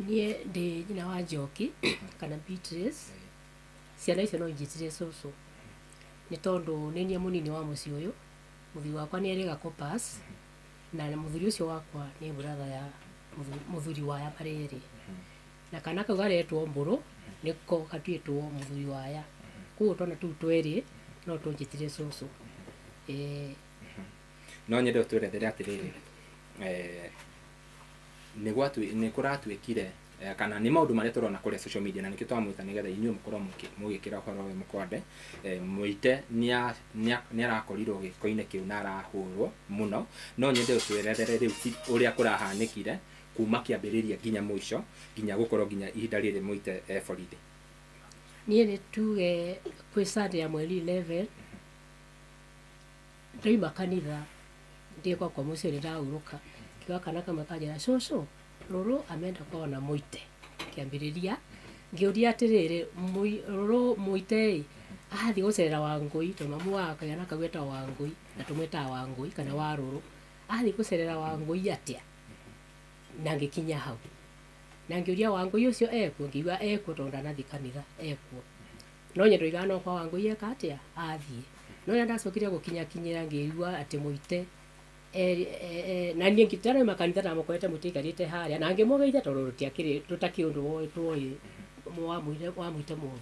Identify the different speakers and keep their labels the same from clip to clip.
Speaker 1: niĩ ndĩ nyina wa Njoki kana Beatrice, ciana icio no injĩtire cũcũ nĩ tondũ nĩ niĩ mũnini wa mũciĩ ũyũ. Mũthuri wakwa nĩ erĩga Copas na mũthuri ũcio wakwa nĩ brother ya mũthuri waya marĩ erĩ, na kana kau garetwo Mbũrũ nĩko gatuĩtwo mũthuri waya, koguo twana tũu twerĩ no tũnjĩtire cũcũ.
Speaker 2: No nyende ũtwerethere atĩrĩrĩ, nĩ kũratuĩkire kana nĩ maũndũ marĩa tũrona kũrĩa social media, na nĩkĩo twamwĩta nĩgetha inyuĩ mũkorwo mũgĩkĩra ũhoro ũyũ mũkonde. Mũite nĩ arakorirwo gĩko-inĩ kĩu na arahũrwo mũno, no nyende ũtwerethere rĩu ũrĩa kũrahanĩkire kuma kĩambĩrĩria nginya mũico, nginya gũkorwo nginya ihinda rĩrĩ Mũite borithi.
Speaker 1: Niĩ nĩ tuge kwĩ Sunday ya mweri 11 ndoima kanitha ndĩkwa kwa mũciĩ ndĩrahurũka, kiuga kana kamwe kanjĩra cũcũ Rũrũ amenda kuona Mũite. Kĩambĩrĩria ngĩũria atĩrĩrĩ, Rũrũ Mũite athiĩ gũcerera Wangũi, tondũ mamu wa kagana kau etagwo Wangũi na tũmwĩtaga Wangũi kana wa Rũrũ, athiĩ gũcerera Wangũi atĩa? Na ngĩkinya hau na ngĩũria Wangũi ũcio ekuo, ngĩigua ekuo tondũ ndanathiĩ kanitha ekuo, no nyendo igana no kwa Wangũi eka atĩa athiĩ. No rĩrĩa ndacokire gũkinyĩra ngĩigua atĩ Mũite na niĩ ngĩtarauma kanitha ndamukorete Mũite aikarĩte harĩa, na ngĩmũgeithia tondũ tũtakĩrĩ ũndũ tuoĩ wa Mũite mũru.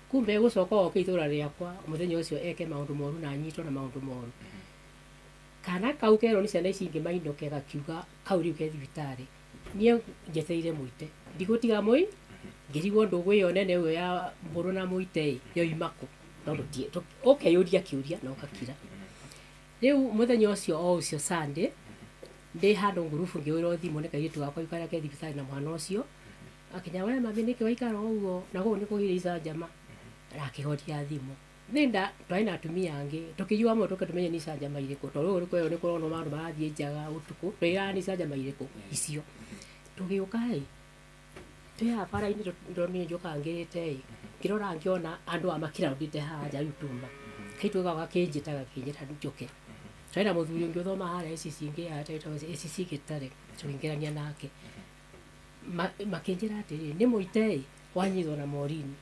Speaker 1: Kumbe gũcoka oke itũra rĩakwa mũthenya ũcio eke maũndũ moru na anyitwo na maũndũ moru. Kana kau kerwo nĩ ciana ici ingĩ mainũke gakiuga kau rĩu ke thibitarĩ. Niĩ njetereire Mũite, ndigũtiga Mũi, ngĩrigwo ndũgũ ĩyo nene ĩyo ya Mbũrũ na Mũite yoima kũ, tondũ ũkeyũria kĩũria na ũgakira. Rĩu mũthenya ũcio o ũcio Sunday ndĩ handũ ngurubu ngĩwĩrwo thimũ nĩ kairĩtu gakwa karĩa ke thibitarĩ na mwana ũcio, akinya we mami nĩkĩ waikara ũguo na gũkũ nĩ kũgire icanjama, arakĩhoria thimũ. Nĩnda twarĩ na atumia angĩ tũkĩigua amwe tũke tũmenye nĩ icanjama irĩkũ, tondũ rĩu rĩkũ nĩ kũronwo maũndũ marathiĩ njaga ũtukũ, twĩraga nĩ icanjama irĩkũ icio. Tũgĩũka twĩ haha bara-inĩ niĩ njũkaga ngĩrĩte ngĩrora ngĩona andũ a makĩraundĩte haha nja rĩu tuma, kairĩtu kau gakĩnjĩta njũke. Twarĩ na mũthuri ũngĩ ũthoma harĩa ACC ingĩ ACC Gĩtare, tũkĩingĩrania nake makĩnjĩra atĩrĩ, nĩ Mũite wanyitwo na morini.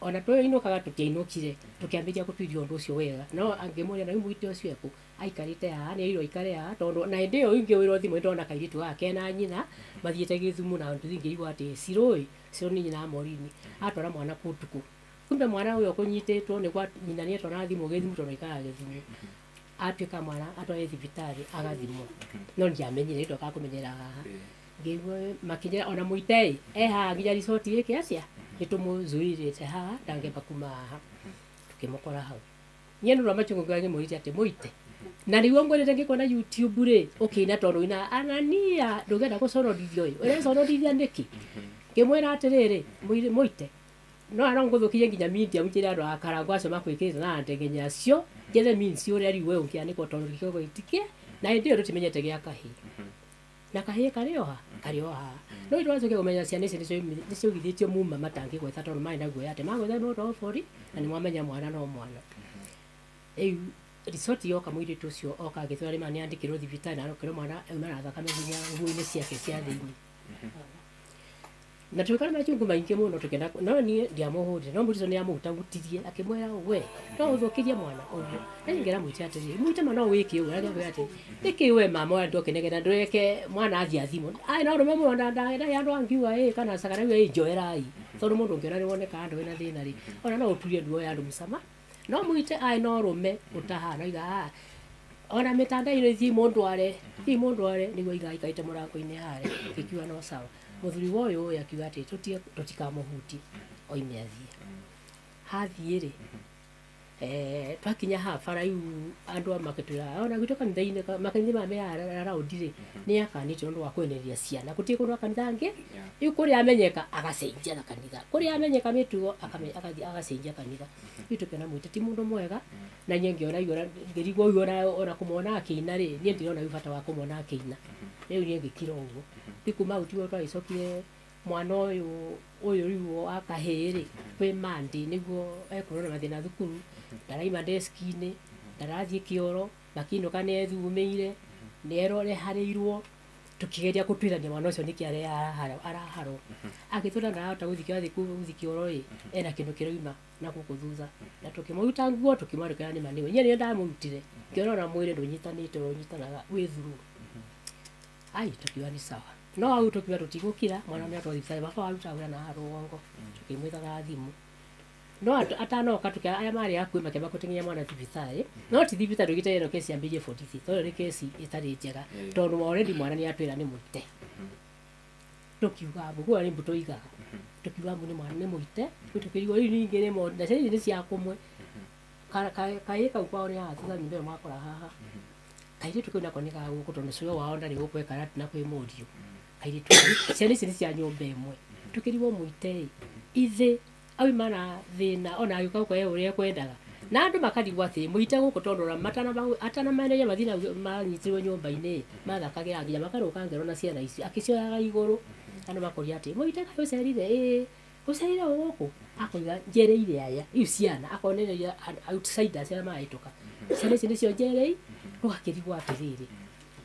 Speaker 1: Ona twĩinũkaga tũtiainũkire tũkĩambĩrĩria gũtuithia ũndũ ũcio wega, no angĩmũria na rĩu Mũite ũcio ekũ, aikarĩte haha, nĩ erirwo aikare haha, tondũ na hĩndĩ ĩyo ingĩwĩrwo thimũ nĩndona kairĩtu gaka kena nyina mathiĩte Gĩthumu na nduthi ngĩigua atĩ Cirũ nĩ nyina wa Morini atwara mwana kũu Tuku. Kumbe mwana ũyũ kũnyitĩtwo nĩguo nyina nĩ etwara thimũ Gĩthumu tondũ aikaraga Gĩthumu, atuĩka mwana atwarwo thibitarĩ agathimwo, no ndiamenyire ndoka kũmenyera haha. Ngĩigua makĩnjĩra ona Mũite haha nginya resort gĩkĩ acia nĩtũmũzuĩrĩte haha ndangĩamba kuma haha, tũkĩmũkora hau. Niĩ nĩ machungu ngĩmũrĩte atĩ Mũite, na rĩu ngwĩrĩte ngĩkona YouTube rĩ ũkĩina tondũ wĩna Anania ndũngĩenda gũconorithio ũreconorithia nĩkĩ? Ngĩmwĩra atĩrĩrĩ, Mũite no ngũthũkirie nginya media mũkĩrĩ andũ a Karangũ acio makwĩkĩrĩte na ndegenya acio, njethe means ũrĩa rĩu we ũngĩanĩkwo tondũ gĩkĩgo gĩtikie, na hĩndĩ ĩyo tũtimenyete gĩa kahĩĩ, na kahĩĩ karĩ o haha. No itũracokia kũmenya ciana ici nĩciũgithĩtio muma matangĩgweta tondũ marĩ na guoya atĩ magwetha nĩ ũndũ wa bũrũri na nĩ mwamenya mwana no mwana. Rĩu resort yoka mũirĩtu ũcio oka agĩtwĩra nĩ nĩandĩkĩrwo thibitarĩ na arokĩrwo mwana auma na thakame nginya nguo-inĩ ciake cia thĩinĩ. Na tũgĩkora machungu maingĩ mũno tũkĩenda, no niĩ ndiamũhũrire, no mũirĩtu nĩ amũtagutirie akĩmwĩra we no ũthũkĩrie mwana ũguo. Na ngĩra Mũite atĩrĩrĩ, Mũite ma no wĩke ũguo, agĩambia atĩ nĩkĩ we mama ũrĩa ndokĩnegena ndũreke mwana athiĩ athimwo. No ũrũme mũno ndagenda andũ angiuga kana cakara iu njoerai, tondũ mũndũ ũngĩona nĩ woneka andũ wĩna thĩna rĩ, ona no ũturie nduo ya andũ mũcama. No Mũite no ũrũme ũtahana iga ona mĩtandao-inĩ thiĩ mũndware nĩguo igaikarĩte mũrango-inĩ harĩa, ngĩkiuga no sawa. Mũthuri wa ũyũ akiuga atĩ tũtikamũhutie oime athiĩ. Hathiĩ rĩ twakinya haha bara rĩu andũ magĩtwĩra ona gwitũ kanitha-inĩ makanitha maya me raundi rĩ nĩ akanĩte ũndũ wa kwenereria ciana, gũtirĩ kũndũ kanitha ngĩ rĩu kũrĩa amenyeka agacenjia na kanitha, kũrĩa amenyeka mĩtugo agathiĩ agacenjia kanitha. Rĩu tũkĩona Mũite ti mũndũ mwega, na niĩ ngĩrigwo ũguo ona kũmwona akĩina rĩ, niĩ ndirona rĩu bata wa kũmwona akĩina. Rĩu niĩ ngĩkira ũguo, rĩu kuma hau tiguo twagĩcokire mwana ũyũ rĩu wa kahĩĩ rĩ kwĩ Monday nĩguo ekorwo na mathĩna thukuru, ndaraima deski-inĩ, ndarathiĩ kĩoro, makĩinũka nĩ ethumĩire, nĩ eroreharĩirwo, tukigeria gutwirania mwana ucio niki araharo agitwira narahota guthikio ri ena kindu kiroima na guku thutha na tukimuruta nguo tukimarika ni maniwe nyene ndamurutire kiona mwire ndunyitanite unyitanaga wi thuru ai tukiwa ni sawa no au tukiwa tutigukira mwana ni atwathibitari baba waruta wira na harungo tukimwithaga thimu no atanoka tukia aya mari akui makeba kutingia mwana thibitari no ti thibitari ugite no kesi ambirie 46 to ni kesi itari njega tondu already mwana ni atwira ni muite tukiuga bugu ari mbuto igaga tukiuga mu ni mwana ni muite tukirigo ri ningi ni mo na ciri ni cia kumwe kai ka kwa ori ha tuga nyimbe makora haha kaire tukuna konika guku tondu cio wao ndari gukwe kana na kwi murio kaire tu ciri ni cia nyombe imwe tukirigo muite ithe au mana thina ona yuka ko ye uri ekwendaga na andu makarigwa ati muite guku tondu atana maneja mathina manyitirwo nyumba-ini mathakagira nginya makaruka ngero na ciana ici akicioyaga iguru andu makoria ati muite ka ucerire ucerire guku akoiga njereire aya iu ciana akonereria outsiders cia maituka ciana ici nicio njerei rugakirigwa atiriri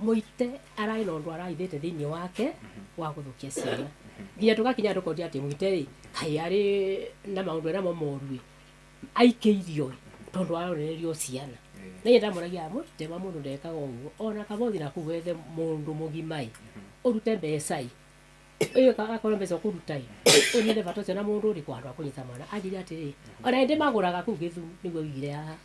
Speaker 1: muite arai no ndu araithite thiini wake wa guthukia ciana nginya tugakinya tukoria ati muite ri kai ari na maundu na momorui aikeirio tondu aronererio ciana na yenda muragia muite ma mundu ndekaga uguo ona kabothi na kuwethe mundu mugimai urute mbecai iyo akora mbeca kurutai unire bato ciana mundu uri kwandu akunyita mwana ajiri ati ona ndi maguraga ku githu niguo wigire haha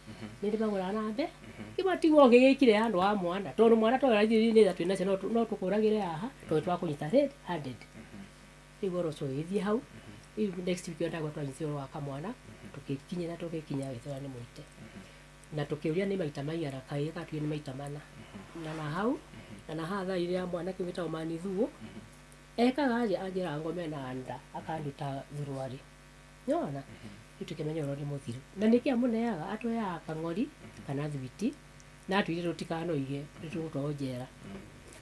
Speaker 1: ndi magura na mbe ibati wonge gikire handu wa mwana tondu mwana to raithiri ni that twina ciana no tukuragire haha to twakunyita red handed igoro so ithi hau next week ndagwa twanyithio wa kamwana tukikinyira wethera ni muite na tukiuria ni maita maigara kai katwi ni maita mana na hau na hatha iria mwana kiwita umani thuo ekaga ajira ngome na anda akanduta thuruari nyona tukimenya urori muthiru na nikia muneaga atweya kang'ori kana thibiti na atwire rutikano ige ritutojera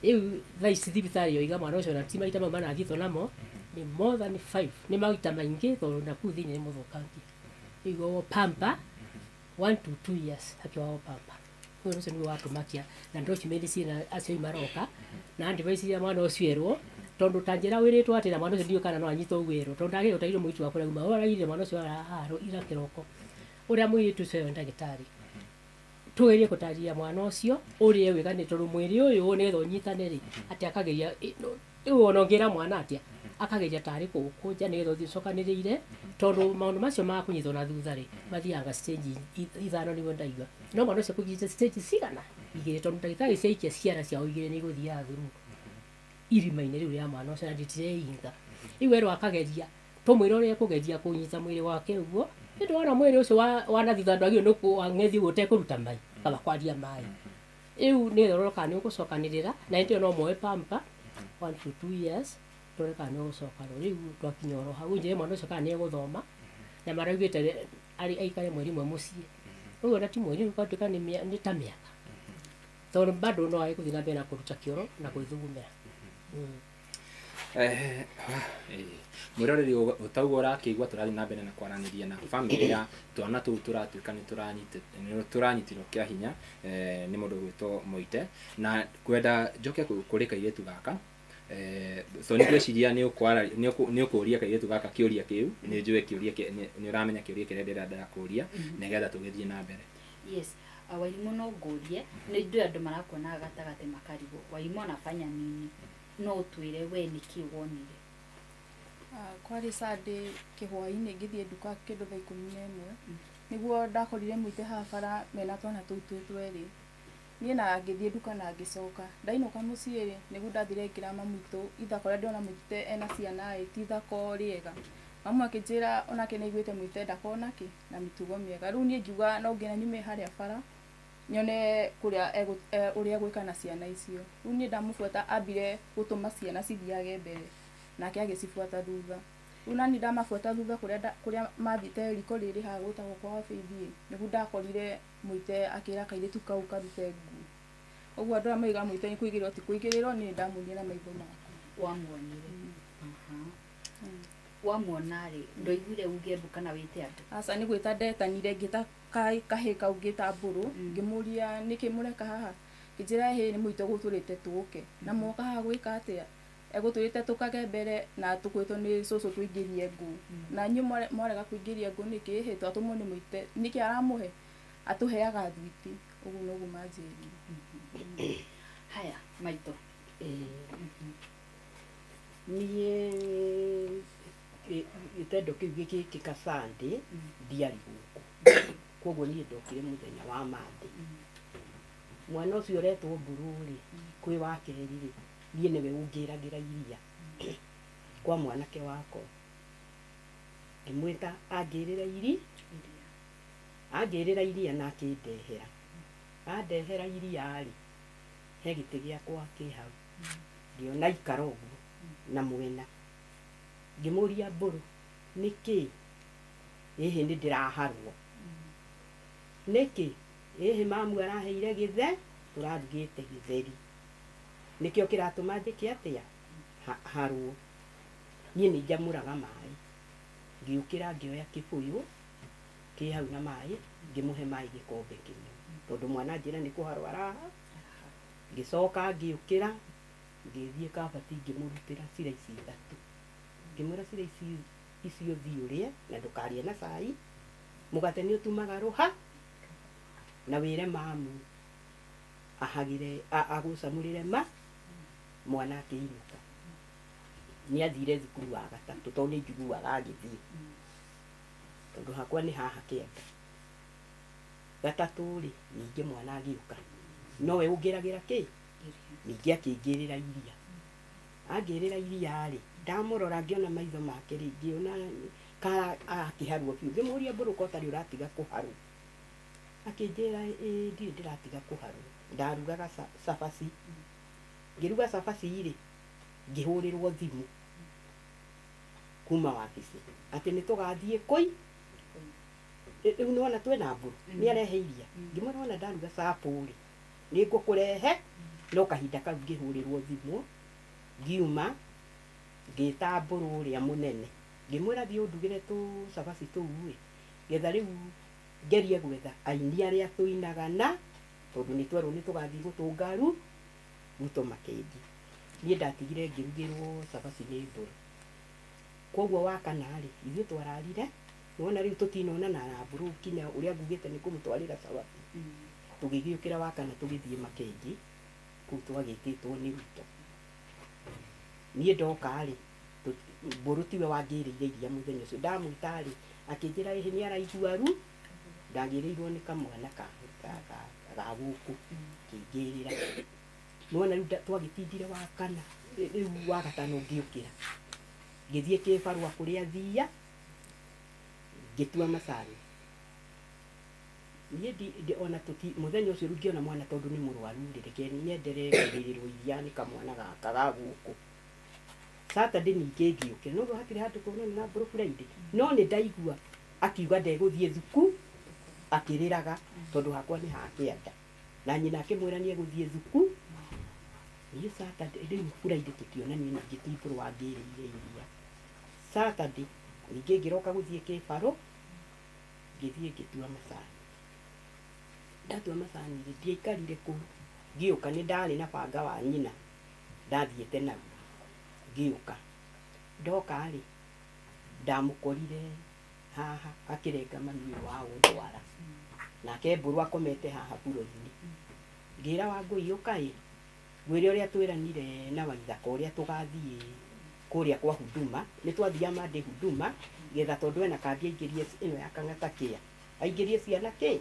Speaker 1: iu thaici thibitari yo iga mwana ucio na timaita mama na thito namo ni more than 5 ni maita maingi tondu na ku thini ni muthukangi igo pampa 1 to 2 years akiwa pampa uyu ucio ni watu makia na ndoci medicine acio imaroka na andivaisi ya mwana ucio erwo tondu tanjira wiritwo ati na mwana ucio ndio kana no anyitwo ugwiro tondu agire utairo muitu wakora uma ora ire mwana ucio araharo ira kiroko uria muitu ucio ndagitari tugerie kutaria mwana ucio urie wigani tondu mwiri uyu ni tho nyitane ri ati akageria wonongira mwana atia akageria tari kuja ni tho thicokanirire tondu maundu macio ma kunyithwo na thutha ri mathianga stage ithano ni ndaiga no mwana ucio kugite stage cigana igire tondu ndagitari ciake ciana ciao igire ni guthia thuru irima-ini riu ria mwana ucio nditirehinga iu ero akageria tumwira uria kugeria kunyita mwiri wake uguo ndu wana mwiri ucio wana thitha ndagio nuku wangethi gute kuruta mai kaba kwaria mai iu ni roroka ni ugucokanirira na ndio no moe pampa 1 to 2 years roroka ni ugucoka riu twakinyoro hau nje mwana ucio kana ni guthoma na maraugite ari aikare mweri mwe mucii uguo na ti mweri ukatuka ni ta miaka tondu bado no aikuthina mbere na kuruta kioro na gwithugumira
Speaker 2: mwiroreri utauga urakigua turathi na mbere na kwaraniria na family ya twana tu turatuika ni turanyitirwo kia hinya ni mundu gwitwo muite na kwenda njoke kuri kairetu gaka so ni gwiciria ni ukuria kairetu gaka kiuria kiu ni njue kiuria ni uramenya kiuria kire ndira ndakuria negetha tugithie na mbere.
Speaker 3: Yes, Wairimu no ngurie ni ndio andu marakuona gatagate makarigo Wairimu anafanya nini no utwire we niki wonire
Speaker 4: kwari sade kihwaini ngithie nduka kindu thaa 11 niguo ndakorire muite habara mena twana tweri nie na ngithie nduka na ngicoka ndainuka muciiri niguo ndathire ngira mamuito ithakora ndiona muite ena ciana ti thako riega mamu akijira onake niguite muite ndakona ki na mitugo miega riu nie ngiuga no ngina nyume haria bara nyone kuria uria gwika na ciana icio riu nie ndamufuata ambire gutuma ciana cithiage mbere nake agicifuata thutha riu nani ndamafuata thutha kuria mathite riko riri ha gutagwo kwa Faithie niguo ndakorire muite akira kairitu kau karute ngu uguo andu amaiga muite ni kuigirwo ti kuigiriro ni ndamunie na maitho maku
Speaker 3: wamuonire wamuonari ndoigire uge nduka na wite andu
Speaker 4: asa ni gwita ndetanire ngita kahe kau ngita mburu ngimuria niki mureka haha njira he ni muito guturite tuke na moka ha gwika atia eguturite tukage mbere na tukwitwo ni cucu tuingirie ngu na nyu mwarega kuingiria ngu niki he twatumo ni muite niki aramuhe atuheaga thwiti uguo noguo manjiri.
Speaker 3: Haya maito
Speaker 5: niä gätendo kä u gä kä kä ka Sunday ndiarä gå koguo niä ndokire må thenya wa Monday mwana å cio ũretwo Mburu rĩ kwĩ wa kerĩ rĩ niĩ nĩwe ũngĩragĩra iria kwa mwanake wakwa ngĩmwĩta angĩrĩra iria na akĩndehera andehera iria rĩ he gĩtĩ gĩakwa kĩ hau ngĩona ikara ũguo na mwena ngĩmũria Mbũrũ nĩkĩ ĩhĩ nĩ ndĩraharwo nĩkĩ ĩhĩ mamu araheire gĩthe tũrarugĩte gĩtheri nĩkĩo kĩratũma njĩke atĩa harwo niĩ nĩ njamũraga maĩ ngĩũkĩra ngĩoya kĩbũyũ kĩ hau na maĩ ngĩmũhe maĩ gĩkombe kĩmwe tondũ mwana njĩra nĩ kũharwo araha ngĩcoka ngĩũkĩra ngĩthiĩ kabati ngĩmũrutĩra cira ici 3 ngĩmwĩra cira icio thiĩ ũrĩe na ndũkarĩe na cai mũgate nĩ ũtumaga rũha na wĩre mamu ahagĩre agũcamũrĩre mwana akĩinũka nĩ athire thukuru wa gatatũ tondũ nĩ njiguaga agĩthiĩ tondũ hakwa nĩ haha Kĩanda gatatũ rĩ ningĩ mwana agĩũka nowe ũngĩragĩra kĩ ningĩ akĩngĩrĩra iria angĩrĩra iria rĩ ndamũrora ngĩona maitho make rĩ ngĩona akĩharwo biũ ngĩmũria Mbũrũ ko tarĩ ũratiga kũharwo akĩnjĩra ndirĩ ndĩratiga kũharwo ndarugaga cabaci ngĩruga cabaci rĩ ngĩhũrĩrwo thimũ kuma wabici atĩ nĩ tũgathiĩ kũi rĩu nĩwona twĩna Mbũrũ nĩ arehe iria ngĩmwĩra wona ndaruga capo rĩ nĩ ngũkũrehe no kahinda kau ngĩhũrĩrwo thimũ ngiuma ngĩta Mbũrũ ũrĩa mũnene ngĩmwĩra thiĩ ũndugĩre tũcabaci tũu rĩ getha rĩu ngerie gwetha aini arĩa tũinaga na tondũ nĩ twerwo nĩ tũgathiĩ gũtũnga Ruto Makendi niĩ ndatigire ngĩrugĩrwo cabaci nĩ Mbũrũ koguo wa kana rĩ ithuĩ twararire nĩwona rĩu tũtinonana na Mbũrũ kinya ũrĩa ngugĩte nĩ kũmũtwarĩra cabaci tũgĩgĩũkĩra wa kana tũgĩthiĩ Makendi kũu twagĩtĩtwo nĩ Ruto niĩ ndoka rĩ Mbũrũ tiwe wangĩrĩire iria mũthenya ũcio ndamwĩta rĩ akĩnjĩra ĩhĩ nĩ araigua ru ndagĩrĩirwo nĩ kamwana ga gũkũ kĩngĩrĩra nĩwona rĩu twagĩtindire wa kana rĩu wa gatano ngĩũkĩra ngĩthiĩ kĩbarũa kũrĩa thia ngĩtua macani niĩ ona mũthenya ũcio rĩu ngĩona mwana tondũ nĩ mũrwaru rĩ reke nyenderee kũgĩrĩrwo iria nĩ kamwana gaka ga gũkũ Saturday ningĩ ngĩũkĩra no hatirĩ handũ kuonana na Mbũrũ Friday no nĩ ndaigua akiuga ndegũthiĩ thukuru akĩrĩraga tondũ hakwa nĩ ha Kĩanda na nyina akĩmwĩra nĩ egũthiĩ thukuru niĩ Saturday rĩu Friday tũtionanie ningĩ ti Mbũrũ wangĩrĩire iria Saturday ningĩ ngĩroka gũthiĩ kĩbarũ ngĩthiĩ ngĩtua macani ndatua macani rĩ ndiaikarire kũu ngĩũka nĩ ndarĩ na banga wa nyina ndathiĩte naguo ngĩũka ndoka rĩ ndamũkorire haha akĩrenga mami wa ũndwara nake Mbũrũ akomete haha burũ-inĩ ngĩra Wangũi ũka ĩ ngwĩre ũrĩa twĩranire na Waithaka ũrĩa tũgathiĩ kũrĩa kwa Huduma nĩ twathiaga Monday Huduma getha tondũ ena kandi aingĩrie ĩno ya Kang'ata Care aingĩrie ciana kĩ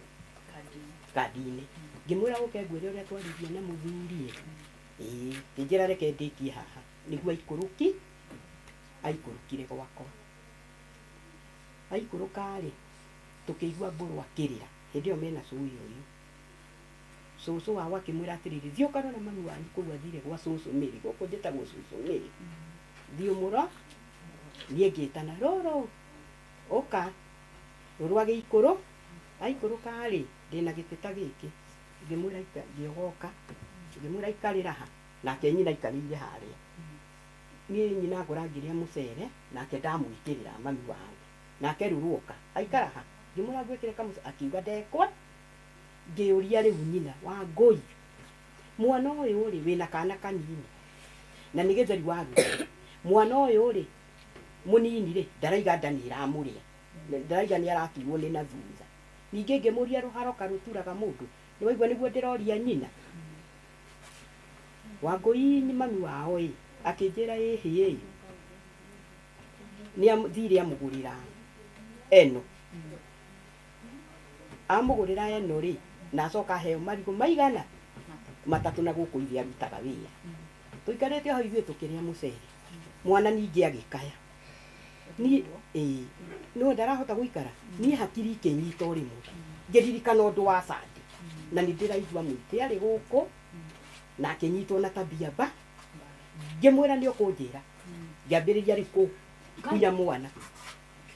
Speaker 5: kandi-inĩ ngĩmwĩra ũke ngwĩre ũrĩa twaririe na mũthuri ngĩnjĩra reke ndĩkie haha nĩguo aikũrũkire gwakwa aikũrũka rĩ tũkĩigua Mbũrũ akĩrĩra hĩndĩ ĩyo mena cũĩ ũyũ cũcũ wao akĩmwĩra atĩrĩrĩ thiĩ ũkarora mami wanyu kũu athire gwa cũcũ Mĩrĩ gũkũ njĩtagwo cũcũ Mĩrĩ thiĩ ũmũro niĩ ngĩtana rũrũ ũka rũrũ agĩikũrũ aikũrũka rĩ ndĩna gĩtĩ ta gĩkĩ ngĩmwĩra ngĩogoka ngĩmwĩra ikarĩra ha nake nyina aikarĩire harĩa niĩ nyina ngora ngĩrĩa mũcere nake ndamwĩkĩrĩra mami wangu nake rũrũ ũka aikara ha ngĩmwĩra ngwĩkĩre kamũcere akiuga ndekwa ngĩũria rĩu nyina Wangũi mwana ũyũ rĩ wĩna kana kanini na nĩ gĩtheri wa ruga mwana ũyũ rĩ mũnini rĩ ndaraiga nda nĩ ĩramũrĩa ndaraiga nĩ araturwo nĩ na thutha ningĩ ngĩmũria rũharo karũturaga mũndũ nĩ waigua nĩguo ndĩroria nyina Wangũi nĩ mami wao ĩ akĩnjĩra ĩhĩ nĩ athire amũgũrĩra eno amũgũrĩra eno rĩ na acoka aheo marigũ maigana matatũ na gũkũ ithe arutaga wĩra tũikarĩte hau ithuĩ tũkĩrĩa mũcere mwana ningĩ agĩkaya niĩ no ndarahota gũikara niĩ hakiri ikĩnyita o rĩmwe ngĩririkana ũndũ wa Sande na nĩ ndĩraigua mũingĩ arĩ gũkũ na akĩnyitwo na tabia ba ngĩmwĩra nĩ ũkũnjĩra ngĩambĩrĩria rĩ kunya mwana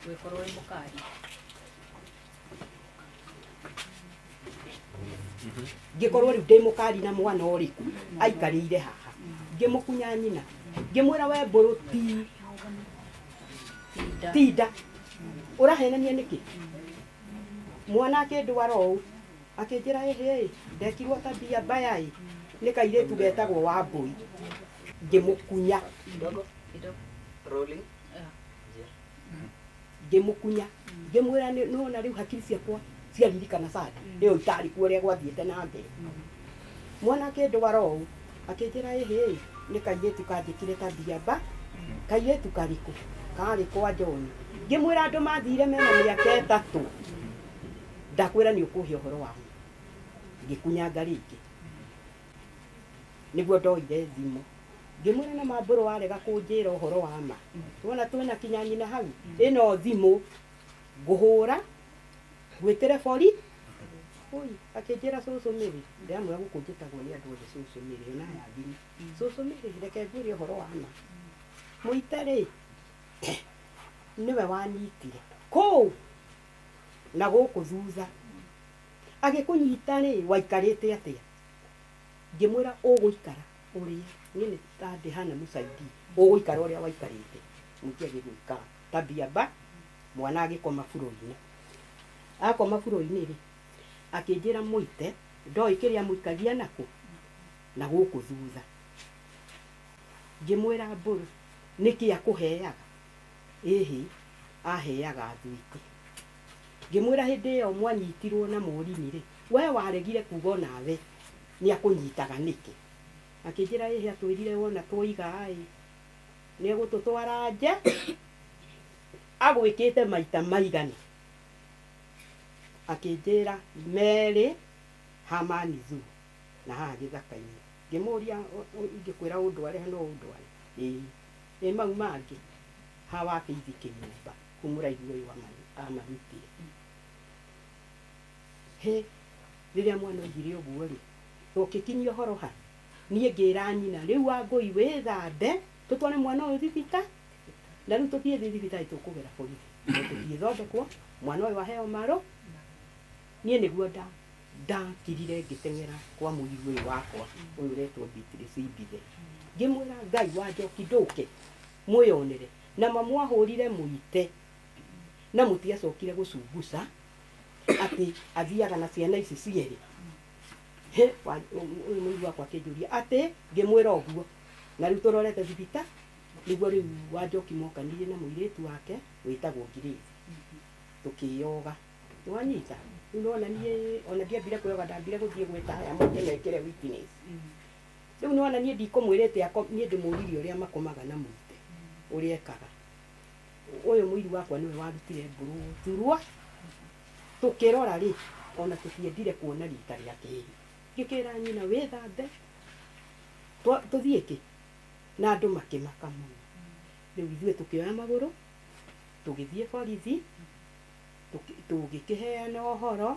Speaker 3: Wĩkorwo wĩ mũkari.
Speaker 5: ngĩkorwo rĩu ndĩ mũkari na mwana ũrĩkũ aikarĩire haha ngĩmũkunya nyina ngĩmwĩra we mbũrũ tinda ũrahenania nĩkĩ mwana akĩndwara ũũ akĩnjĩra ĩhĩ ndekirwo tabia mbaya ĩ nĩ kairĩtu getagwo Wambũi ngĩmũkunya ngĩmũkunya ngĩmwĩra nĩwona rĩu hakiri ciakwa ciaririkana Sande ĩyo itarĩ kuo ũrĩa gwathiĩte na mbere mwana akĩndwara ũũ akĩnjĩra ĩhĩ nĩ kairĩtu kanjĩkire tabia mba kairĩtu karĩkũ karĩ kwa John ngĩmwĩra andũ mathire mena mĩaka 3 ndakwĩra nĩ ũkũhe ũhoro wao ngĩkunyanga rĩngĩ nĩguo ndoire thimũ ngĩmwĩra na Mambũrũ warega kũnjĩra ũhoro wa ma wona twĩna kinya nyina hau ĩno thimũ ngũhũra gwĩtĩre bori akĩnjĩra cũcũ Mĩrĩ ndĩramwĩra gũkũ njĩtagwo nĩ andũ othe cũcũ Mĩrĩ ona aya thimũ cũcũ Mĩrĩ reke ngwĩre ũhoro wa ma mũite rĩ niwe wanyitire kũu na gũkũ thutha agĩkũnyita rĩ waikarĩte atĩa ngĩmwĩra ũgũikara ũrĩa niĩ nĩ Sande hana mũcaidi ũgũikara ũrĩa waikarĩte mũingĩ agĩgũikara tabia mba mwana agĩkoma bũrũri-inĩ akoma bũrũri-inĩ rĩ akĩnjĩra mũite ndoĩ kĩrĩa mũikagia nako na gũkũ thutha ngĩmwĩra Mbũrũ nĩkĩ akũheaga ĩhĩ aheaga thwiti ngĩmwĩra hĩndĩ ĩyo mwanyitirwo na morini rĩ we waregire kuga nawe nĩ akũnyitaga nĩkĩ akĩnjĩra ĩhĩ atwĩrire wona twoiga ĩ nĩ egũtũtwara nja agwĩkĩte maita maigana akĩnjĩra Merĩ Hamanizu na haha gĩthaka-inĩ ngĩmũria ingĩkwĩra ũndware no ũndware ĩ mau mangĩ hawa akĩithike nyũmba kumũraihu ũyũ amarutire rĩrĩa mwana oigire ũguo rĩ tũgĩkinyia ũhoro ha niĩ ngĩra nyina rĩu Wangũi wĩthambe tũtware mwana ũyũ thibitarĩ na rĩu tũthiĩ thibitarĩ tũkũgera borithi tũthiĩ thondekwo mwana ũyũ aheo marũ niĩ nĩguo ndakirire ngĩteng'era kwa mũriũ ũyũ wakwa ũyũ ũretwo Beatrice Mbithe ngĩmwĩra Ngai wa Njoki ndũke mwĩonere na mamu ahũrire mũite na mũtiacokire gũcunguca atĩ athiaga na ciana ici cierĩ ũyũ mũriũ wakwa akĩnjũria atĩ ngĩmwĩra ũguo na rĩu tũrorete thibitarĩ nĩguo rĩu wa Njoki mokanirie na mũirĩtu wake wĩtagwo Grace tũkĩyoga nĩwanyita rĩu nĩwona niĩ ona ndiambire kwĩyoga ndambire gũthiĩ gwĩta aya moke mekĩre witness rĩu nĩwona niĩ ndikũmwĩrĩte niĩ ndĩmũririe ũrĩa makomaga na mũite ũrĩa ekaga ũyũ mũiriũ wakwa nĩwe warutire Mbũrũ thurua tũkĩrora rĩ ona tũtiendire kuona rita rĩa kerĩ ngĩkĩra nyina wĩthambe tũthiĩ kĩ na andũ makĩmaka mũno rĩu ithuĩ tũkĩoya magũrũ tũgĩthiĩ borithi tũgĩkĩheana ũhoro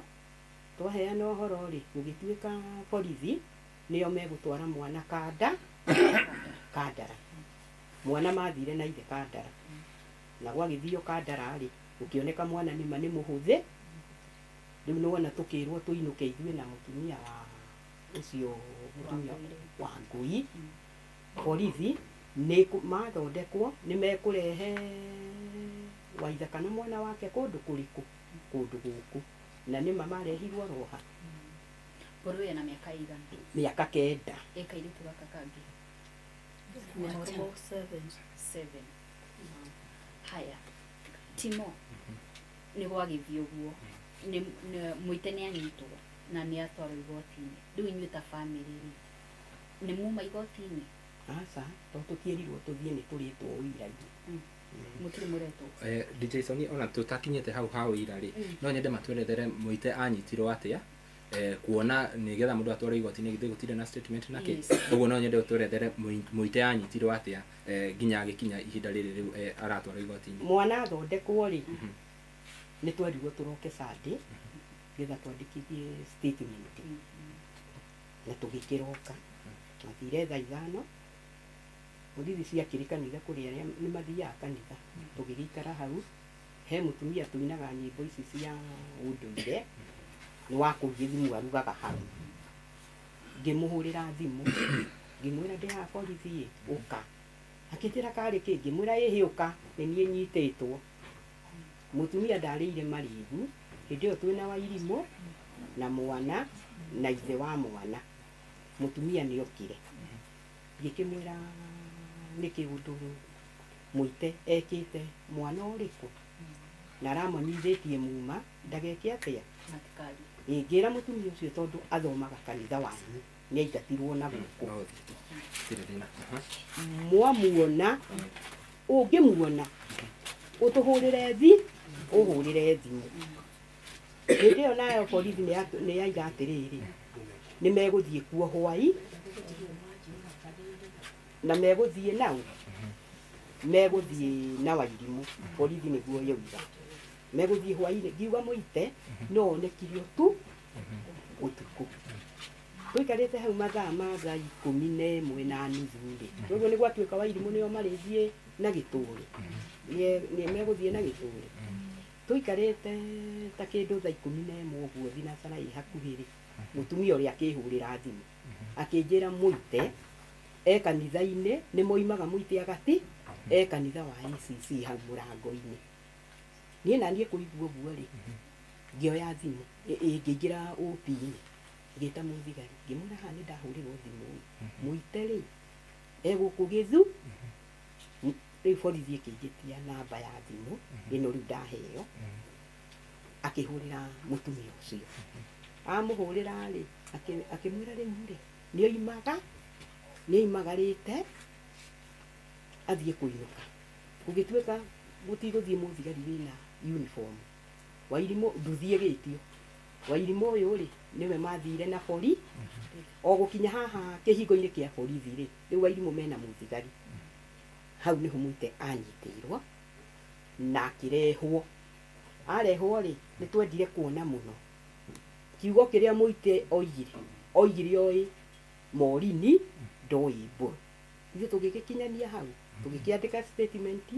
Speaker 5: twaheana ũhoro rĩ gũgĩtuĩka borithi nĩo megũtwara mwana Kandara mwana mathire na ithe Kandara na gwagĩthio Kandara rĩ gũkĩoneka mwana nĩma nĩ mũhũthĩ rĩu nĩwona tũkĩrwo tũinũke ithuĩ na mũtumia wa ũcio mũtumia Wangũi borithi mathondekwo nĩ mekũrehe Waitha kana mwana wake kũndũ kũrĩkũ kũndũ gũkũ na nĩma marehirwo roha
Speaker 3: Mbũrũ ĩna mĩaka ĩigana?
Speaker 5: mĩaka 9.
Speaker 3: Kairĩtu gaka kangĩ?
Speaker 6: Mĩaka
Speaker 3: 7. Haya, Timo, nĩ gwagĩthiĩ ũguo, Mũite nĩ anyitwo na nĩ atwarwo igoti-inĩ. Rĩu inyuĩ ta bamĩrĩ-rĩ, nĩ muma igoti-inĩ?
Speaker 5: Aca, tondũ tũtierirwo tũthiĩ nĩ tũrĩtwo ũira-inĩ.
Speaker 3: Mũtirĩ mũretwo?
Speaker 2: DJ Soni, ona tũtakinyĩte hau ha ũira-rĩ, no nyende matwerethere Mũite anyitirwo atĩa, kuona nĩgetha mũndũ atwarwo igoti-inĩ githĩ gũtirĩ na statement nake. Ũguo no nyende ũtwerethere Mũite anyitirwo atĩa nginya agĩkinya ihinda rĩrĩ rĩu aratwarwo igoti-inĩ.
Speaker 5: Mwana athondekwo-rĩ, nĩ twerirwo tũroke Sunday getha twandĩkithie statement, na tũgĩkĩroka twathire thaa 5, borithi ciakĩrĩ kanitha kũrĩ arĩa nĩ mathiaga kanitha, tũgĩgĩikara hau, he mũtumia tũinaga nyĩmbo ici cia ũndũire, nĩ wa kũrugia thimũ arugaga hau. Ngĩmũhũrĩra thimũ ngĩmwĩra ndĩ haha borithi ũka, akĩnjĩra karĩ kĩ, ngĩmwĩra ĩhĩ ũka nĩ niĩ nyitĩtwo. Mũtumia ndarĩire marĩgu, hĩndĩ ĩyo twĩna Wairimũ na mwana na ithe wa mwana. Mũtumia nĩ okire, ngĩkĩmwĩra nĩkĩ ũndũ Mũite ekĩte mwana ũrĩkũ na aramanyithĩtie muma ndageke atĩa. Ngĩra mũtumia ũcio tondũ athomaga kanitha wanyu nĩ aingatirwo na gũkũ. Mwamuona, ũngĩmuona ũtũhũrĩre ũhũrĩre thimũ. Hĩndĩ ĩyo nayo borithi nĩ yaiga atĩrĩrĩ, nĩ megũthiĩ kuo hwaĩ na megũthiĩ nau, megũthiĩ na Wairimũ, borithi nĩguo yauga megũthiĩ hwaĩ-inĩ. Ngiuga Mũite no onekirio tu ũtukũ. Tũikarĩte hau mathaa ma thaa 11:30-rĩ, ũguo nĩ gwatuĩka Wairimũ nĩo marĩthiĩ na Gĩtũũri, nĩ megũthiĩ na Gĩtũũri. Tũikarĩte ta kĩndũ thaa 11 ũguo thinacara ĩ hakuhĩ-rĩ, mũtumia ũrĩa akĩhũrĩra thimũ akĩnjĩra Mũite kanitha-inĩ, nĩ moimaga Mũite agati kanitha wa ACC hau mũrango-inĩ. Niĩ na niĩ kũigua ũguo-rĩ, ngĩoya thimũ ngĩingĩra OP-inĩ ngĩta mũthigari ngĩmwĩra haha nĩ ndahũrĩrwo thimũ, Mũite-rĩ gũkũ Gĩthu. Rĩu borithi ĩkĩnjĩtia namba ya thimũ ĩno rĩu ndaheo, akĩhũrĩra mũtumia ũcio. Amũhũrĩra-rĩ akĩmwĩra rĩu-rĩ nĩ oimagarĩte athiĩ kũinũka. Gũgĩtuĩka gũtigũthiĩ mũthigari wĩna uniform. Wairimũ nduthiĩgĩtio. Wairimũ ũyũ-rĩ nĩwe mathire na bori, o gũkinya haha kĩhingo-inĩ kĩa borithi-rĩ, rĩu Wairimũ mena mũthigari. Hau nĩho Mũite anyitĩirwo na akĩrehwo. Arehwo-rĩ nĩ twendire kuona mũno. Kiugo kĩrĩa Mũite oigire oĩ Morini ndoĩ Mbũrũ. Ithuĩ tũgĩgĩkinyania hau tũgĩkĩandĩka statement,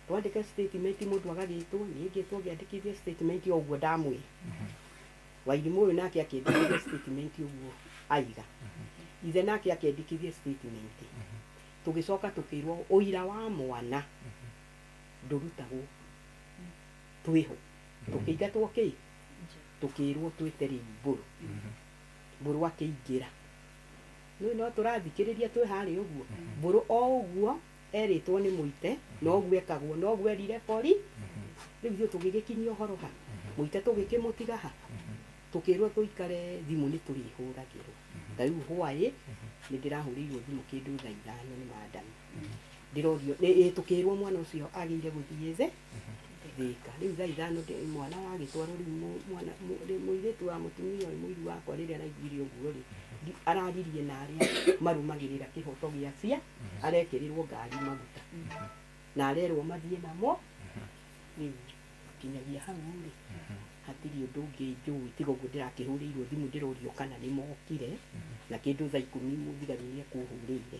Speaker 5: twandĩka statement mũndũ agagĩtwo, niĩ ngĩtwo ngĩandĩkithia statement o ũguo ndamwĩra. Wairimũ ũyũ nake akĩandĩkithia statement ũguo aiga. Ithe nake akĩandĩkithia statement. Tũgĩcoka tũkĩrwo ũira wa mwana ndũrutagwo twĩho. Tũkĩingatwo kĩ, tũkĩrwo twĩte rĩu Mbũrũ. Mbũrũ akĩingĩra. No tũrathikĩrĩria twĩ harĩa ũguo. Mbũrũ o ũguo erĩtwo nĩ Mũite na ũguo ekagwo, na ũguo erire bori. Rĩu ithuĩ tũgĩgĩkinyia ũhoro ha, Mũite tũgĩkĩmũtiga ha, tũkĩrwo tũikare thimũ nĩ tũrĩhũragĩrwo. Ta rĩu hwaĩ nĩ ndĩrahũrĩirwo thimũ kĩndũ thaa 5 nĩ madam. Ndĩrorio tũkĩrwo mwana ũcio agĩire gũthiĩ Thĩka. Rĩu thaa 5 mwana wagĩtwarwo, rĩu mũirĩtu wa mũtumia ũyũ mũiru wakwa rĩrĩa araiguire ũguo-rĩ, araririe na arĩa marũmagĩrĩra kĩhoto gĩa cia, arekĩrĩrwo ngari maguta na arerwo mathiĩ namo. Rĩu kinyagia hau-rĩ hatirĩ ũndũ ũngĩ njũĩ tiga ũguo ndĩrakĩhũrĩirwo thimũ ndĩrorio kana nĩ mokire, na kĩndũ thaa 10 mũthigari nĩ ekũhũrĩire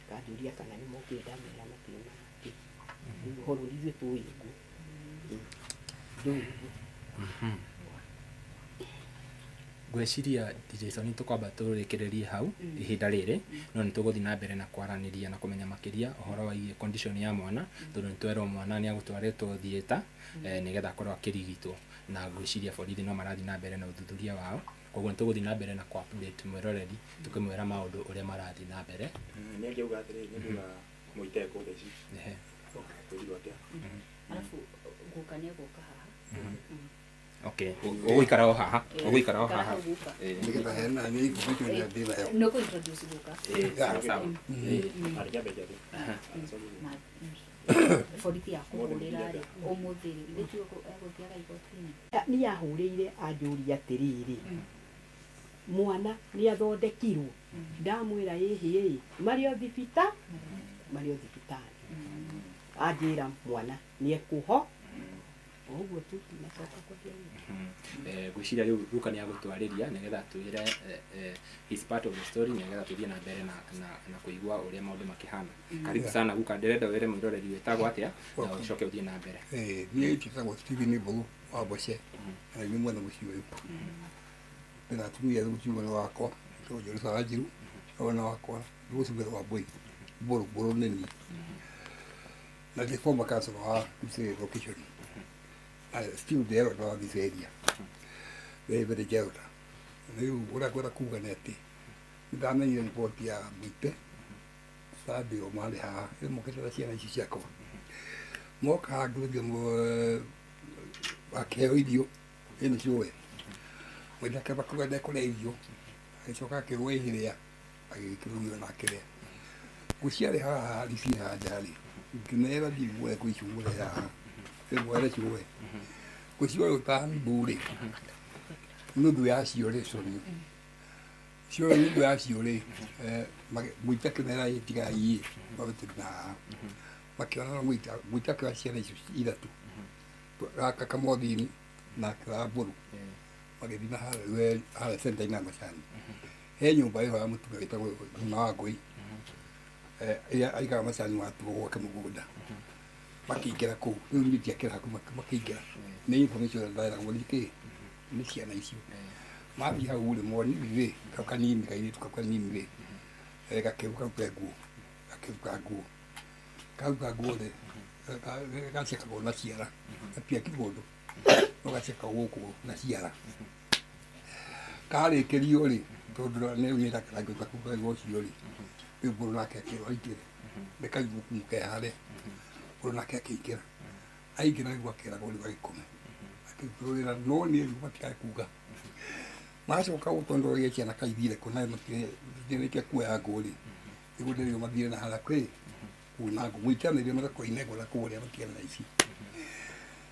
Speaker 5: kanjũria kana nĩ mokire, ndamwĩra matirĩ makĩ. Rĩu ũhoro ithuĩ tũĩ ũguo.
Speaker 2: Ngwĩciria DJ Soni tũkwamba tũrĩkĩrĩrie hau ihinda rĩrĩ, no nĩ tũgũthiĩ na mbere na kwaranĩria na kũmenya makĩria ũhoro wa condition ya mwana, tondũ nĩ twerwo mwana nĩ agũtwarĩtwo theater nĩgetha akorwo akĩrigitwo, na ngwĩciria borithi no marathiĩ na mbere na ũthuthuria wao koguo nĩtũgũthiĩ na mbere na kũ update mwĩroreri tũkĩmwĩra maũndũ ũrĩa marathiĩ na mbere.
Speaker 7: Nĩ angĩuga atĩrĩrĩ, nĩ nguga Mũite kũ thaa ici
Speaker 2: Ehe.
Speaker 7: kwĩrwo atĩa.
Speaker 3: Arabu guka nĩ guka haha.
Speaker 2: Okay, ũgũikara o haha, ũgũikara o haha.
Speaker 3: Guka.
Speaker 8: Nigetha hena nĩ ikumbĩtio nĩ ndĩ nayo.
Speaker 3: No ko introduce guka.
Speaker 2: Sawa.
Speaker 7: Arĩkia mbeca tu.
Speaker 3: Borithi ya kũhũrĩra rĩ ũmũthĩ rĩ gĩthiĩ egũthiaga igoti-inĩ.
Speaker 5: Nĩ yahũrĩire anjũria atĩrĩrĩ, mwana nĩ athondekirwo, ndamwĩra ĩhĩ marĩ o thibitarĩ, anjĩra mwana nĩ ekũho, ũguo tu nacoka kũria.
Speaker 2: Ngwĩciria rĩu Luka nĩ agũtwarĩria nĩgetha twĩre his part of the story nĩgetha tũthiĩ na mbere na kũigua ũrĩa maũndũ makĩhana. Karibu sana Luka, ndĩrenda wĩre mwĩroreri wĩtagwo atĩa na ũcoke ũthiĩ na mbere.
Speaker 8: Niĩ njĩtagwo Stephen Mbũgũ wa Boce, na nĩ mwana mũciĩ ũyũ. Ndĩna atumia rũciũ nĩ wakwa, tondũ Jerusalem Wanjiru, ona wakwa rũciũ wa Mbũi, Mbũrũ nĩ niĩ. Na ndĩ former councillor wa this location. Still there no this area. Very Gerald. Rĩu ũrĩa kwenda kuga nĩ atĩ nĩndamenyire riboti ya Mũite Sunday o marĩ haha mokĩte na ciana ici ciakwa moka haha ngũthio akĩheo irio ĩno ciũĩ Mũite akĩamba kuga ndekũrĩa irio agĩcoka akĩrũa ihĩrĩa agĩkĩrwo irio na akĩrĩa gũciarĩ haha rĩci haha njarĩ ngĩmera thiĩ guoya kwĩcungũra haha rĩmwe ciũĩ gũciarĩ ũtambũrĩ nuthu yacio rĩ coni cio nuthu yacio rĩ Mũite kĩmera ĩtiga iĩ magĩtũna makĩona Mũite akĩoya ciana icio ithatũ gaka Kamothini na Mbũrũ magĩthiĩ na harĩa centa-inĩ ya macani he nyũmba ĩyo ya mũtumia wĩtagwo Nyina wa Ngũi ĩrĩa aigara macani watuo gwake mũgũnda makĩingĩra kũu rĩu niĩ ndiakĩra hakuhĩ makĩingĩra nĩ information ndaeragwo nĩkĩ nĩ ciana icio mathiĩ hau rĩ monire kau kanini kairĩtu kau kanini rĩ gakĩruka nguo rĩ gacekagwo na ciara gapia kĩgũndũ no gacekagwo gũkũ na ciara karĩkĩrio rĩ tondũ nĩnyĩrakĩra ngĩuka kũgaiga ũcio rĩ rĩu Mbũrũ nake akĩrwo aingĩre ndĩkaigua kumuke harĩa Mbũrũ nake akĩingĩra aingĩra rĩu akeragwo rĩu agĩkome akĩrũĩra no niĩ rĩu matikae kuga macoka gũtondoria ciana kaithire kũ na matirĩkia kuoya ngũrĩ nĩguo ndĩrĩo mathire na harĩa kwĩ kuna ngũmũikanĩrio mathako-inĩ ngũra kũrĩa makĩana ici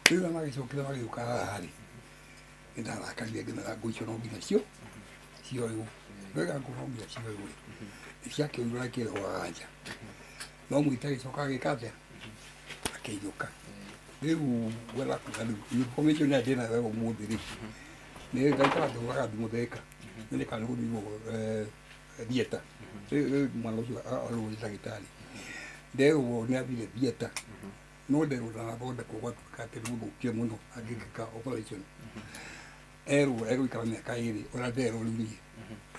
Speaker 8: rĩu na magĩcokire magĩũka haha rĩ nĩndarakarire ngĩmera ngũ icio no nginya cioywo wega ngũ no nginya cioywo nĩciakĩũrũra kĩrehwaga nja no Mũite agĩcoka agĩka atĩa akĩinũka rĩu gwetha kuga rĩu information ya ndĩna nayo ũmũthĩ rĩ nĩ ndaikara ndĩhũraga thimũ theka nĩ kana gũthimwo thieta rĩu mwana ũcio arũgĩ ndagĩtarĩ nderwo nĩ athire thieta no nderwo ndanathondekwo gwatuĩka atĩ nĩgũthũkie mũno angĩkĩka operation erwo egũikara mĩaka ĩrĩ ona nderwo rĩu niĩ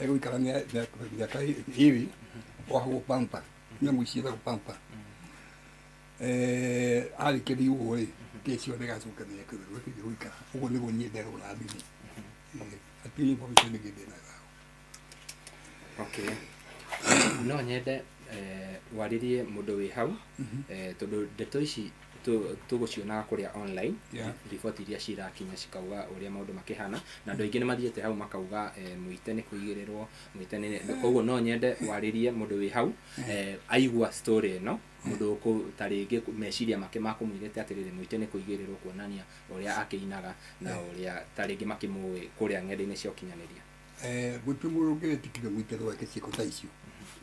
Speaker 8: egũikara mĩaka ĩrĩ ohagwo pampa nyamũ ici ciĩtagwo pampa arĩkĩria ũguo rĩ kĩcio ndĩgacoka nĩekĩrwo gũikara ũguo nĩguo niĩ nderwo na thimũ hatirĩ information ĩngĩ ndĩ nayo.
Speaker 2: Okay, no nyende warĩrie mũndũ wĩ hau tondũ ndeto ici tũgũcionaga kũrĩa online riboti iria cirakinya cikauga ũrĩa maũndũ makĩhana na andũ aingĩ nĩ mathiĩte hau makauga Mũite nĩ kũigĩrĩrwo Mũite nĩ koguo no nyende warĩrie mũndũ wĩ hau aigua story ĩno mũndũ ta rĩngĩ meciria make makũmwĩrĩte atĩrĩrĩ Mũite nĩ kũigĩrĩrwo kuonania ũrĩa akĩinaga na ũrĩa ta rĩngĩ makĩmũĩ kũrĩa ng'enda-inĩ cia ũkinyanĩria.
Speaker 8: Gũtirĩ mũndũ ũngĩĩtĩkire Mũite gwĩke ciĩko ta icio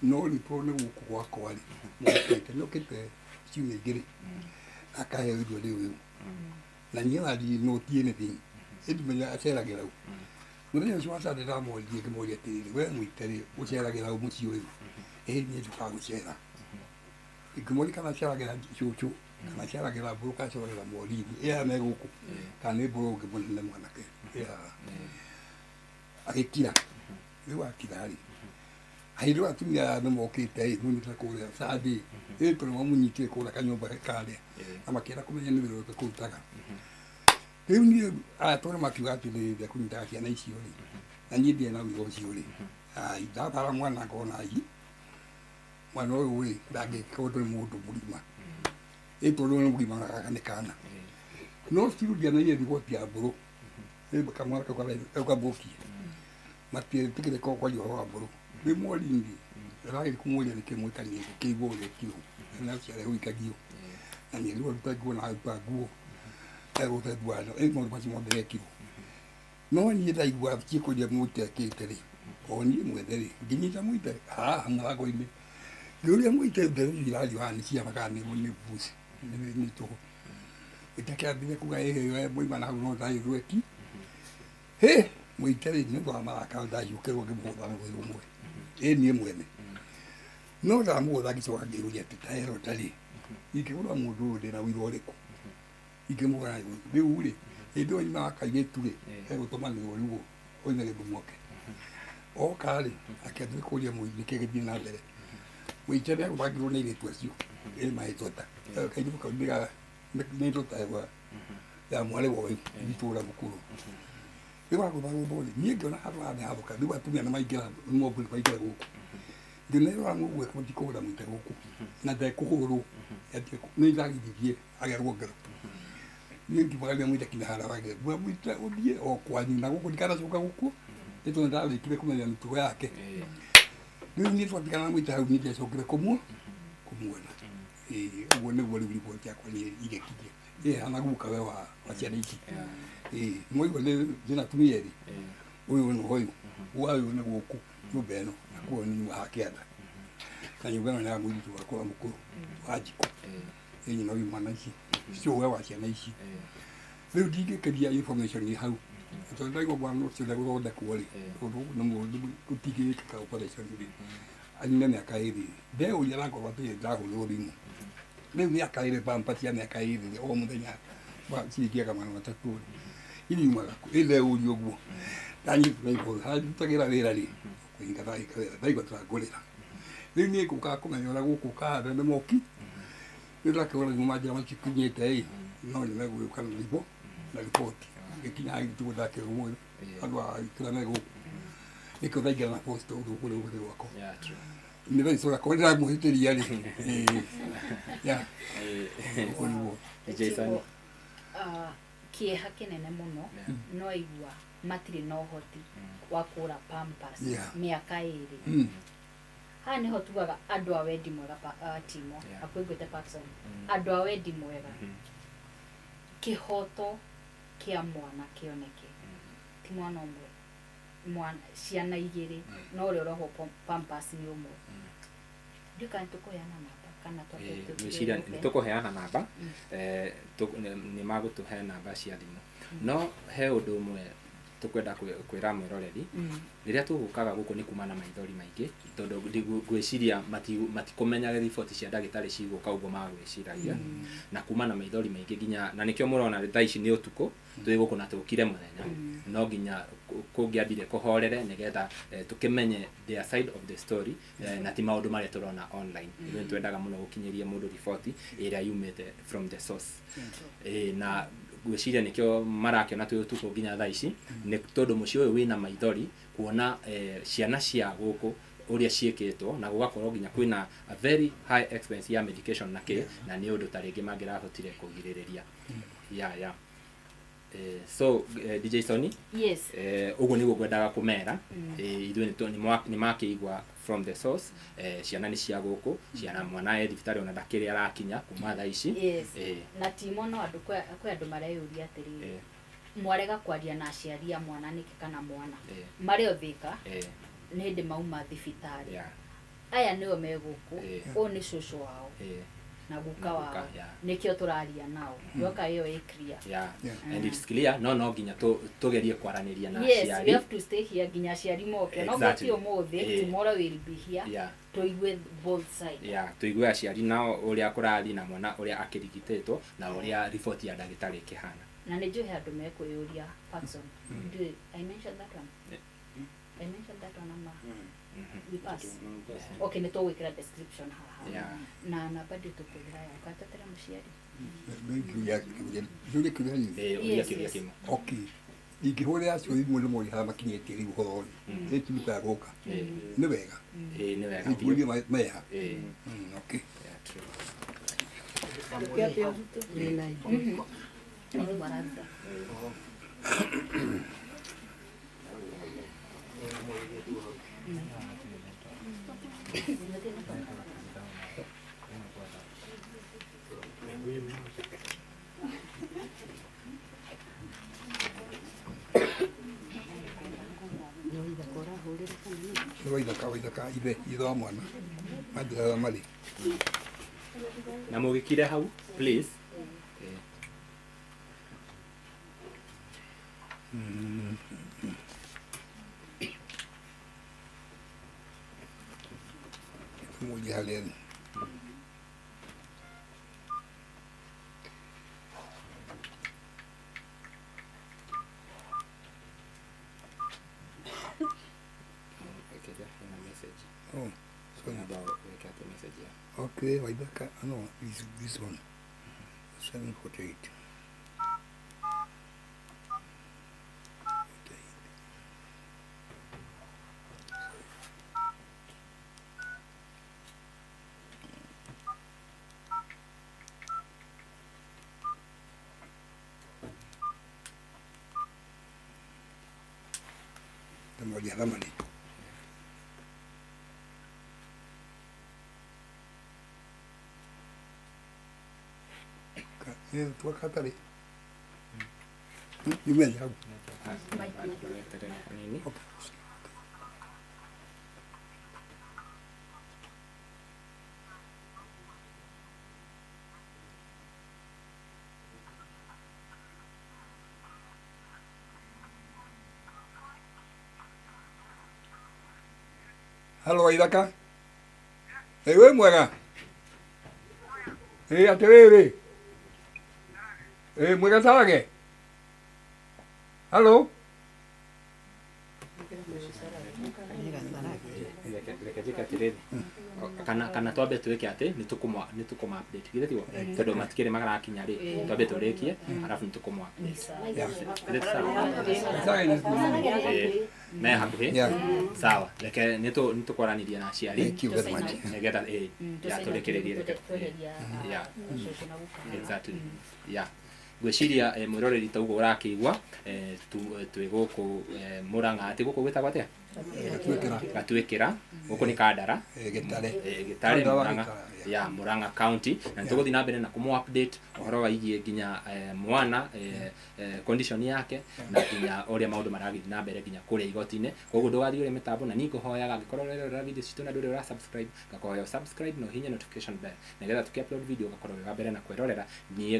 Speaker 8: no rĩtwo nĩ gũkũ gwakwa rĩ Mũite nĩokĩte ciumia igĩrĩ akaheo irio rĩu rĩu na niĩ nathiĩ noti anything ĩndimenya aceragĩra u mũthenya ũcio wa Sunday ndamoririe ngĩmoria atĩrĩrĩ we Mũite rĩ ũceragĩra u mũciĩ ũyũ niĩ ndukaga gũcera ngĩmoria kana aceragĩra cũcũ kana aceragĩra Mbũrũ kana aceragĩra Morini ĩya me gũkũ kana nĩ Mbũrũ ũngĩ mũnene mwanake agĩkira rĩu akira rĩ hĩndĩ atumia nĩ mokĩte mũnyitĩre kũrĩa Sunday tondũ mamũnyitire kũrĩa kanyũmba karĩa na makĩenda kũmenya nĩ wĩra ũrĩkũ kũrutaga rĩu niĩ atũra makiuga atĩrĩrĩ ndekũnyitaga ciana icio rĩ na niĩ ndĩ na wĩra ũcio rĩ ndatwara mwana ngona mwana ũyũ rĩ ndangĩka ũndũ nĩ mũndũ mũgima tondũ nĩ mũgima na gaka nĩ kana no still ndianaire riboti ya mbũrũ kamwana kau kambũkie matiĩtĩkĩre korwo kwaria ũhoro wa mbũrũ ndĩ mwarimũ ndĩragĩri kũmũria nĩkĩ mwĩkanie kĩigua ũrĩa kiro na ciarehwo ikagio na nĩ rĩu aruta nguo na aruta nguo egũte ndwano maũndũ macio mothe gekirwo no niĩ ndaigua ciĩkũria mũite akĩte rĩ o niĩ mwene rĩ ngĩnyita mũite haha mũrango-inĩ ngĩũria mũite nderu irathi haha nĩ ciama kana nĩ mbuci nĩ tũhũ ĩtakĩambire kuga moima na hau no ndagĩ gweki mũite rĩ nĩ ũndũ wa maraka ndahiũkĩrwo ngĩmũgũtha na rũĩ rũmwe niĩ mwene no ndamũgũtha ngĩcoka ngĩũria atĩ tahero tarĩ ingĩgũra mũndũ ũyũ ndĩna ũira ũrĩkũ ingĩmũgũra rĩu rĩ hĩndĩ ĩyo nyuma wa kairĩtu rĩ egũtũmanĩrwo rĩu oime gĩthumo ke oka rĩ akĩambia kũria nĩkĩĩ gĩthiĩ na mbere mũite nĩagũbangĩrwo nĩ airĩtu acio mahĩtwo ta kairĩtu kau nĩ tota ya mwarĩ wa ũyũ itũũra thukuru rĩu agũthagũthwo rĩ niĩ ngĩona handũ haha nĩ hathũka rĩu atumia nĩ maingĩra mombũri maingĩra gũkũ ngĩnerora mũguo matikũhũra mũite gũkũ na ndekũhũrwo nĩ ndagithithie agerwo ngero niĩ ngĩmwagaria mũite kinya harĩa wagĩre bua mũite ũthiĩ o kwanyu na gũkũ ndikanacoka gũkũ nĩ tondũ ndarĩkire kũmenya mĩtugo yake rĩu niĩ twatigana na mũite hau niĩ ndiacokire kũmuona ũguo nĩguo rĩu riboti yakwa niĩ igĩkinyia hana guka we wa ciana ici mwaigua ndĩna tumia erĩ ũyũ nĩ ũyũ ũyũ nĩ gũkũ nyũmba ĩno nakuo nĩ nyuma hakĩanda na nyũmba ĩno nĩ ya mũirĩtu wakwa mũkũrũ wa njikũ nyina ũyũ mwana ici cio we wa ciana ici rĩu ndingĩkĩria information hau tondũ ndaigua mwana ũcio ndegũthondekwo rĩ ũndũ nĩ mũndũ gũtingĩkĩka operation rĩ anina mĩaka ĩrĩ ndeũria nakorwo atĩ ndahũrĩrwo thimũ rĩu mĩaka ĩrĩ pampa cia mĩaka ĩrĩ o mũthenya ciringi magana matatũ rĩ iriumaga kũ ĩndeũria ũguo ndanyitwo handutagĩra wĩra rĩ kũhinga ndagĩka wĩra ndaigua tũrangũrĩra rĩu niĩ ngũkaga kũmenya ũrĩa gũkũ kahanda nĩ moki rĩu ndakĩona nyuma njĩra macikinyĩte no nĩ megũgĩũka na riboti gĩkinya agĩtugo ndakĩrwo mũndũ andũ a ikĩra megũkũ nĩkĩo ndaingĩra na post ũndũ kũrĩa ũgũthĩ gwakwa nĩ thaicũra korwo ndĩramũhĩtĩria rĩ
Speaker 3: kĩeha kĩnene mũno no igua matirĩ na ũhoti wa kũgũra pampers mĩaka ĩrĩ haha nĩho tugaga andũ a wendi mwega Timo akwĩngwĩte Paxson andũ a wendi mwega kĩhoto kĩa mwana kĩoneke ti mwana ũmwe ciana igĩrĩ no ũrĩa ũrohwo pampers nĩ ũmwe ndĩka nĩtũkũheana namba kana
Speaker 2: gwĩciria nĩtũkũheana namba nĩ magũtũhe namba cia thimũ no he ũndũ ũmwe tũkwenda kwĩra mwĩroreri rĩrĩa tũgũkaga gũkũ nĩ kuma na maithori maingĩ tondũ ngwĩciria matikũmenyaga riboti cia ndagĩtarĩ cigũka ũguo magwĩciragia na kuma na maithori maingĩ nginya na nĩkĩo mũrona thaa ici nĩ ũtukũ twĩ gũkũ na tũkire mũthenya no nginya kũngĩambire kũhorere nĩgetha tũkĩmenye their side of the story na ti maũndũ marĩa tũrona online nĩ twendaga mũno gũkinyĩria mũndũ riboti ĩrĩa yumĩte from the source na gwĩciria nĩkĩo marakĩona twĩ ũtukũ nginya thaa ici nĩ tondũ mũciĩ ũyũ wĩna maithori kuona ciana cia gũkũ ũrĩa ciĩkĩtwo na gũgakorwo nginya kwĩna a very high expense ya medication na kĩ na nĩ ũndũ ta rĩngĩ mangĩrahotire kũgirĩrĩria so DJ Sony
Speaker 3: yes
Speaker 2: ũguo nĩguo ngwendaga kũmera ithuĩ nĩ makĩigua from the source ciana nĩ cia gũkũ ciana mwana thibitarĩ ona ndakĩrĩ arakinya kuma thaa ici
Speaker 3: na Timo no andũ kwĩ andũ mareyũria atĩrĩrĩ mwarega kwaria na aciari a mwana nĩkĩ kana mwana marĩ o Thika nĩ hĩndĩ mauma thibitarĩ aya nĩo me gũkũ ũũ nĩ cũcũ wao na guka wao nĩkĩo tũraria nao yoka ĩyo ĩ clear
Speaker 2: and it's clear no nginya tũgerie kwaranĩria na
Speaker 3: aciari yes we have to stay here nginya aciari moke no gũtio mũthĩ tomorrow will be here tũigue both sides
Speaker 2: tũigue aciari nao ũrĩa kũrathi na mwana ũrĩa akĩrigitĩtwo na ũrĩa riboti ya ndagĩtarĩ ĩkĩhana
Speaker 3: na nĩ njũĩ andũ mekwĩyũria Paxson I mentioned that one we pass okay nĩ tũgwĩkĩra description haha na namba ndĩ tũkwĩra ya ũkatatĩra mũciari
Speaker 8: okay ingĩhũrĩra acio mũndũ mori haha makinyĩtie rĩu ũhoro ũyũ nĩ turuta gũka nĩ wega
Speaker 2: nĩ wega
Speaker 8: iburia meha okay
Speaker 2: Yeah, true.
Speaker 8: waithaka ithe ithe wa mwana manjĩraga marĩ
Speaker 2: na mũgĩkire hau please
Speaker 8: tũmũria harĩa thĩ oh sorry okay waithaka no this one 748 tũmũria ramani twakatarĩ yumenya hau
Speaker 2: hanini
Speaker 8: halo waithaka wĩ mwega atĩrĩrĩ mwega Sarage halo
Speaker 2: reke njĩke atĩrĩrĩ kana twambe twĩke atĩ nĩ tũkũma update githĩ tiguo tondũ matikĩrĩ magarakinya rĩ twambe tũrĩkie arabu nĩ tũkũma me hakuhĩ sawa reke nĩ tũkwaranĩria na aciari nĩgetha tũrĩkĩrĩrie reke exactly yeah gwĩciria mwĩroreri ta ũguo ũrakĩigua twĩ gũkũ Mũrang'a atĩ gũkũ gwĩtagwo atĩa Gatwĩkĩra gũkũ nĩ Kandara Gĩtarĩ Mũrang'a ya Mũrang'a county na nĩ tũgũthiĩ na mbere na kũmũ update ũhoro waigie nginya mwana condition yake na nginya ũrĩa maũndũ maragĩthiĩ na mbere nginya kũrĩa igoti-inĩ koguo ndũgathiĩ ũrĩa mĩtambo na niĩ ngũhoyaga angĩkorwo ũrerorera video citũ na ndũrĩ ũra subscribe ngakũhoya subscribe na ũhihinye notification bell nĩgetha tũkĩ upload video ũgakorwo wĩ wa mbere na kwĩrorera niĩ